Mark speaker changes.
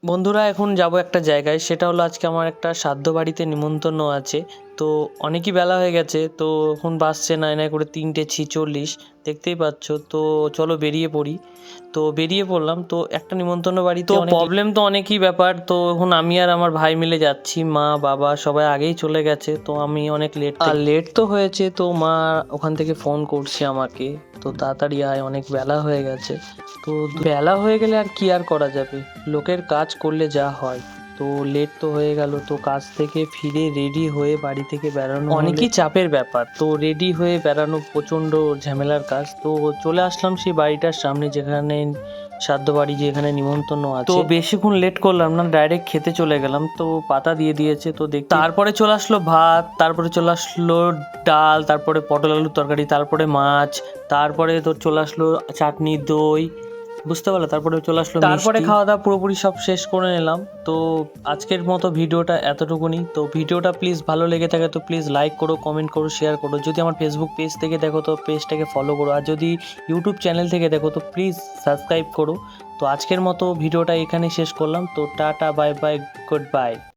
Speaker 1: বন্ধুরা, এখন যাব একটা জায়গায়, সেটা হলো আজকে আমার একটা শ্রাদ্ধ বাড়িতে নিমন্ত্রণ আছে। তো অনেকই বেলা হয়ে গেছে, তো এখন বাজছে নাই নাই করে 3:46, দেখতেই পাচ্ছ। তো চলো বেরিয়ে পড়ি। তো বেরিয়ে পড়লাম, তো একটা নিমন্ত্রণ বাড়িতে অনেক প্রবলেম, তো অনেকই ব্যাপার। তো এখন আমি আর আমার ভাই মিলে যাচ্ছি, মা বাবা সবাই আগেই চলে গেছে, তো আমি অনেক লেট তো হয়েছে। তো মা ওখান থেকে ফোন করছে আমাকে, তো তাড়াতাড়ি আয়, অনেক বেলা হয়ে গেছে। তো বেলা হয়ে গেলে আর কি আর করা যাবে, লোকের কাজ করলে যা হয়। তো লেট তো হয়ে গেল, তো কাজ থেকে ফিরে রেডি হয়ে বাড়ি থেকে বেরানো অনেকই চাপের ব্যাপার। তো রেডি হয়ে বেরানো প্রচণ্ড ঝামেলার কাজ। তো চলে আসলাম সেই বাড়িটার সামনে, যেখানে শ্রাদ্ধ বাড়ি, যেখানে নিমন্ত্রণ আছে। তো বেশিক্ষণ লেট করলাম না, ডাইরেক্ট খেতে চলে গেলাম। তো পাতা দিয়ে দিয়েছে, তো দেখ তারপরে চলে আসলো ভাত, তারপরে চলে আসলো ডাল, তারপরে পটল আলুর তরকারি, তারপরে মাছ, তারপরে তোর চলে আসলো চাটনি, দই, বুঝতে পারলো। তারপরে চলে আসলো, তারপরে খাওয়া দাওয়া পুরোপুরি সব শেষ করে নিলাম। তো আজকের মতো ভিডিওটা এতটুকুনি। তো ভিডিওটা প্লিজ ভালো লেগে থাকে তো প্লিজ লাইক করো, কমেন্ট করো, শেয়ার করো। যদি আমার ফেসবুক পেজ থেকে দেখো তো পেজটাকে ফলো করো, আর যদি ইউটিউব চ্যানেল থেকে দেখো তো প্লিজ সাবস্ক্রাইব করো। তো আজকের মতো ভিডিওটা এখানে শেষ করলাম। তো tata, bye bye, good bye.